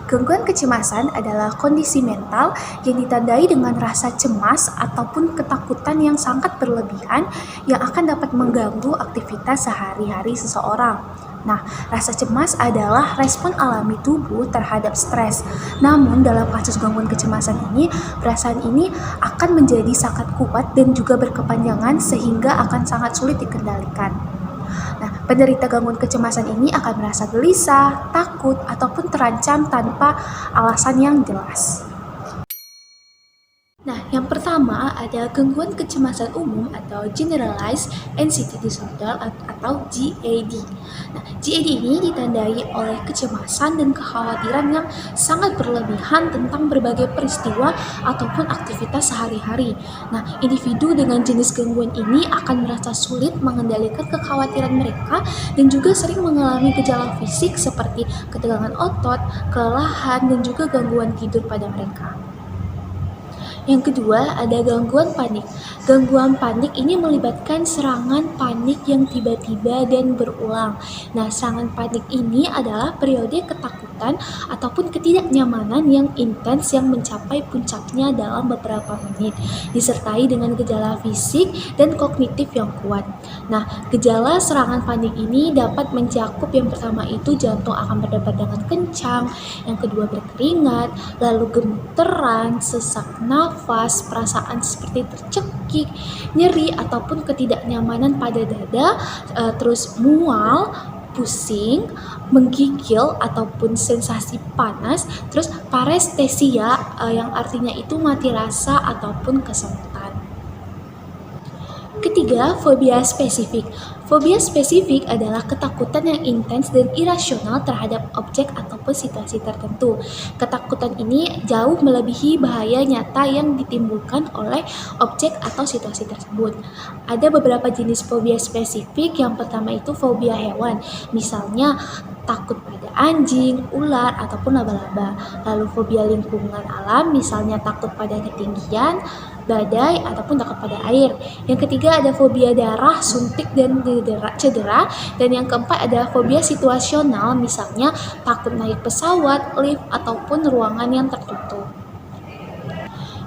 Gangguan kecemasan adalah kondisi mental yang ditandai dengan rasa cemas ataupun ketakutan yang sangat berlebihan yang akan dapat mengganggu aktivitas sehari-hari seseorang. Nah, rasa cemas adalah respon alami tubuh terhadap stres. Namun, dalam kasus gangguan kecemasan ini, perasaan ini akan menjadi sangat kuat dan juga berkepanjangan sehingga akan sangat sulit dikendalikan. Nah, penderita gangguan kecemasan ini akan merasa gelisah, takut, ataupun terancam tanpa alasan yang jelas. Nah, yang pertama ada gangguan kecemasan umum atau Generalized Anxiety Disorder atau GAD. Nah, GAD ini ditandai oleh kecemasan dan kekhawatiran yang sangat berlebihan tentang berbagai peristiwa ataupun aktivitas sehari-hari. Nah, individu dengan jenis gangguan ini akan merasa sulit mengendalikan kekhawatiran mereka dan juga sering mengalami gejala fisik seperti ketegangan otot, kelelahan, dan juga gangguan tidur pada mereka. Yang kedua, ada gangguan panik. Gangguan panik ini melibatkan serangan panik yang tiba-tiba dan berulang. Nah, serangan panik ini adalah periode ketakutan ataupun ketidaknyamanan yang intens yang mencapai puncaknya dalam beberapa menit, disertai dengan gejala fisik dan kognitif yang kuat. Nah, gejala serangan panik ini dapat mencakup yang pertama itu jantung akan berdebar dengan kencang, yang kedua berkeringat, lalu gemeteran, sesak nafas, perasaan seperti tercekik, nyeri ataupun ketidaknyamanan pada dada, terus mual, pusing, menggigil ataupun sensasi panas, terus parestesia yang artinya itu mati rasa ataupun kesemutan. Ketiga, fobia spesifik. Fobia spesifik adalah ketakutan yang intens dan irasional terhadap objek ataupun situasi tertentu. Ketakutan ini jauh melebihi bahaya nyata yang ditimbulkan oleh objek atau situasi tersebut. Ada beberapa jenis fobia spesifik. Yang pertama itu fobia hewan. Misalnya takut pada anjing, ular, ataupun laba-laba. Lalu fobia lingkungan alam, misalnya takut pada ketinggian, badai, ataupun takut pada air. Yang ketiga ada fobia darah, suntik, dan cedera. Dan yang keempat ada fobia situasional, misalnya takut naik pesawat, lift, ataupun ruangan yang tertutup.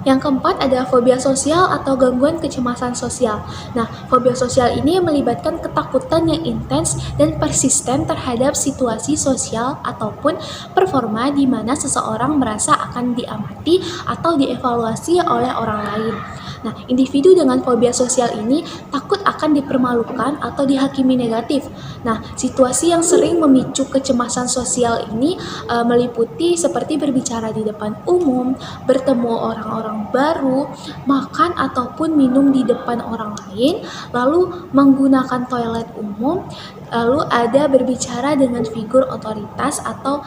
Yang keempat ada fobia sosial atau gangguan kecemasan sosial. Nah, fobia sosial ini melibatkan ketakutan yang intens dan persisten terhadap situasi sosial ataupun performa di mana seseorang merasa akan diamati atau dievaluasi oleh orang lain. Nah, individu dengan fobia sosial ini takut akan dipermalukan atau dihakimi negatif. Nah, situasi yang sering memicu kecemasan sosial ini meliputi seperti berbicara di depan umum, bertemu orang-orang baru, makan ataupun minum di depan orang lain, lalu menggunakan toilet umum, lalu ada berbicara dengan figur otoritas atau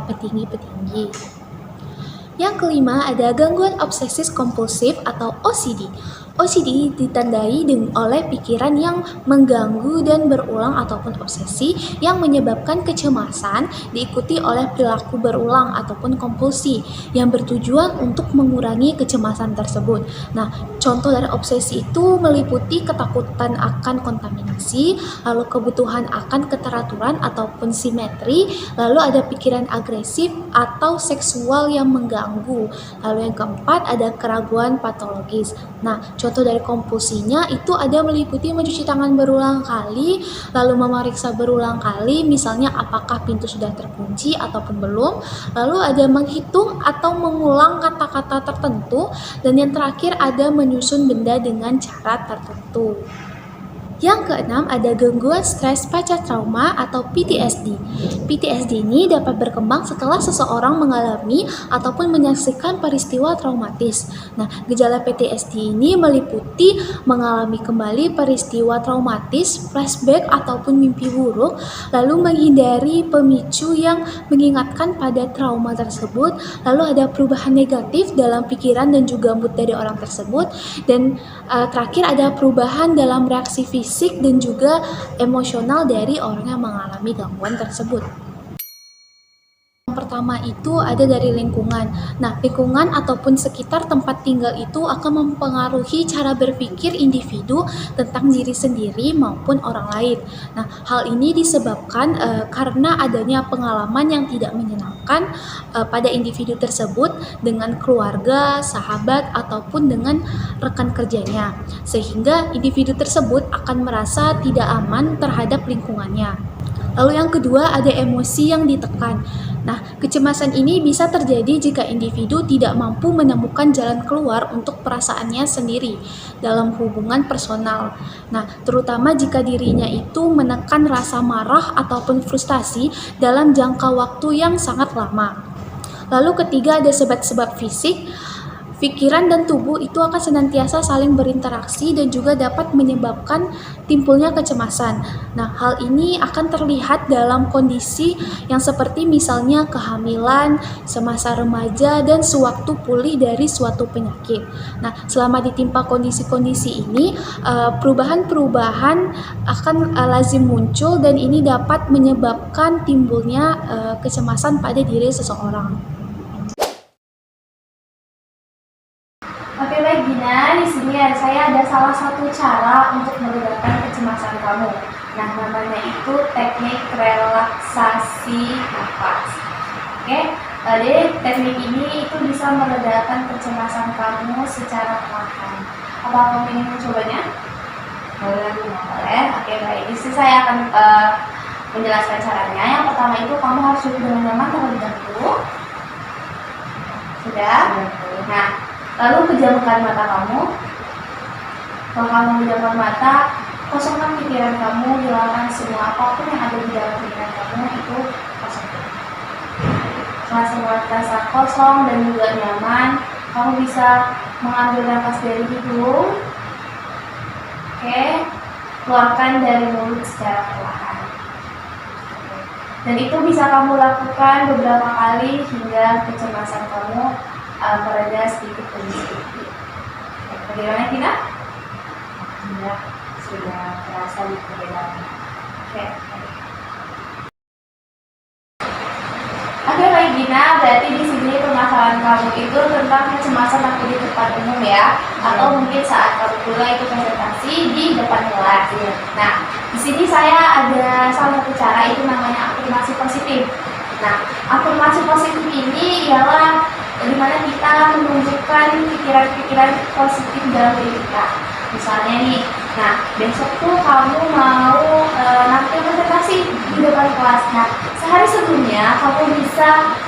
petinggi-petinggi. Yang kelima ada gangguan obsesif kompulsif atau OCD. OCD ditandai oleh pikiran yang mengganggu dan berulang ataupun obsesi yang menyebabkan kecemasan diikuti oleh perilaku berulang ataupun kompulsi yang bertujuan untuk mengurangi kecemasan tersebut. Nah, contoh dari obsesi itu meliputi ketakutan akan kontaminasi, lalu kebutuhan akan keteraturan ataupun simetri, lalu ada pikiran agresif atau seksual yang mengganggu. Lalu yang keempat ada keraguan patologis. Nah, contoh dari kompulsinya itu ada meliputi mencuci tangan berulang kali, lalu memeriksa berulang kali, misalnya apakah pintu sudah terkunci ataupun belum, lalu ada menghitung atau mengulang kata-kata tertentu, dan yang terakhir ada menyusun benda dengan cara tertentu. Yang keenam ada gangguan stres pasca trauma atau PTSD. PTSD ini dapat berkembang setelah seseorang mengalami ataupun menyaksikan peristiwa traumatis. Nah, gejala PTSD ini meliputi mengalami kembali peristiwa traumatis, flashback ataupun mimpi buruk, lalu menghindari pemicu yang mengingatkan pada trauma tersebut, lalu ada perubahan negatif dalam pikiran dan juga mood dari orang tersebut, dan terakhir ada perubahan dalam reaksi fisik dan juga emosional dari orang yang mengalami gangguan tersebut. Yang pertama pertama itu ada dari lingkungan. Nah, lingkungan ataupun sekitar tempat tinggal itu akan mempengaruhi cara berpikir individu tentang diri sendiri maupun orang lain. Nah, hal ini disebabkan karena adanya pengalaman yang tidak menyenangkan pada individu tersebut dengan keluarga, sahabat, ataupun dengan rekan kerjanya, sehingga individu tersebut akan merasa tidak aman terhadap lingkungannya. Lalu yang kedua ada emosi yang ditekan. Nah, kecemasan ini bisa terjadi jika individu tidak mampu menemukan jalan keluar untuk perasaannya sendiri dalam hubungan personal. Nah, terutama jika dirinya itu menekan rasa marah ataupun frustasi dalam jangka waktu yang sangat lama. Lalu ketiga ada sebab-sebab fisik. Pikiran dan tubuh itu akan senantiasa saling berinteraksi dan juga dapat menyebabkan timbulnya kecemasan. Nah, hal ini akan terlihat dalam kondisi yang seperti misalnya kehamilan, semasa remaja, dan sewaktu pulih dari suatu penyakit. Nah, selama ditimpa kondisi-kondisi ini, perubahan-perubahan akan lazim muncul dan ini dapat menyebabkan timbulnya kecemasan pada diri seseorang. Oke baik Gina, di sini saya ada salah satu cara untuk meredakan kecemasan kamu. Nah, namanya itu teknik relaksasi nafas. Oke, jadi teknik ini itu bisa meredakan kecemasan kamu secara perlahan. Apa kamu ingin mencobanya? Boleh. Oke baik, di sini saya akan menjelaskan caranya. Yang pertama itu kamu harus duduk dengan nyaman terlebih dahulu. Sudah? Nah, lalu pejamkan mata kamu. Kalau kamu pejamkan mata, kosongkan pikiran kamu, hilangkan semua apapun yang ada di dalam pikiran kamu itu kosongkan. Setelah semua terasa kosong dan juga nyaman, kamu bisa mengambil nafas dari hidung. Oke, keluarkan dari mulut secara perlahan. Dan itu bisa kamu lakukan beberapa kali hingga kecemasan kamu mereda sedikit demi sedikit. Bagaimana Tina? Sudah terasa di perbedaannya. Oke baik Gina, berarti di sini permasalahan kamu itu tentang kecemasan waktu di tempat umum ya, atau mungkin saat kamu pula itu presentasi di depan kelas. Nah, di sini saya ada salah satu cara itu namanya afirmasi positif. Nah, afirmasi positif ini ialah di mana kita menunjukkan pikiran-pikiran positif dalam diri kita. Misalnya nih, nah besok tuh kamu mau nampil presentasi di depan kelas. Nah, sehari sebelumnya kamu bisa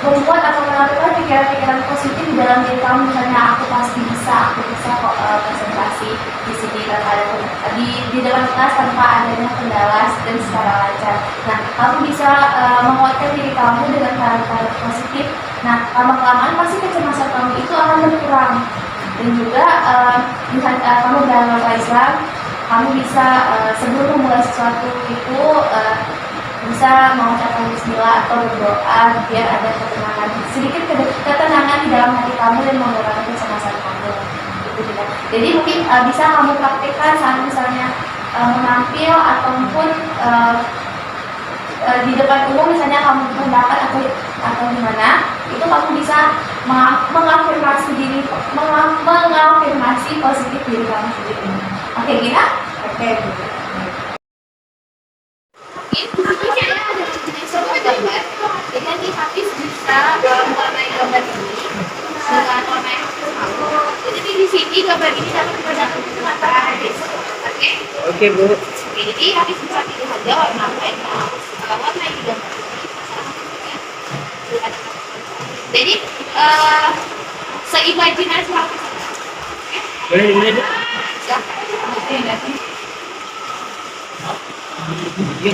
membuat atau melakukan pikiran-pikiran positif di dalam diri kamu. Misalnya aku pasti bisa, aku bisa kok presentasi di sini di depan kelas tanpa adanya kendala dan secara lancar. Nah, kamu bisa menguatkan diri kamu dengan cara-cara positif. Nah, lama-kelamaan pasti kecemasan kamu itu akan berkurang. Dan juga misalnya kamu dalam Islam, kamu bisa sebelum memulai sesuatu itu bisa mengucapkan bismillah atau berdoa biar ada ketenangan, sedikit ketenangan di dalam hati kamu dan mengurangi kecemasan kamu. Jadi mungkin bisa kamu praktikkan saat misalnya menampil ataupun di depan umum, misalnya kamu pendapat atau gimana, itu kamu bisa mengafirmasi positif diri kamu sendiri. Oke Gina? Oke. Ini ada sebuah gambar. Jadi nanti Hafiz bisa mewarnai gambar ini dengan warna yang kamu. Jadi di sini gambar ini dapat dibedakan dengan mata Hafiz. Oke? Oke Bu. Jadi Hafiz bisa pilih aja warna apa yang warna ini gambar ini. Jadi seimajinasi Hafiz. Boleh ini Bu? Ya. Oke nanti. Iya,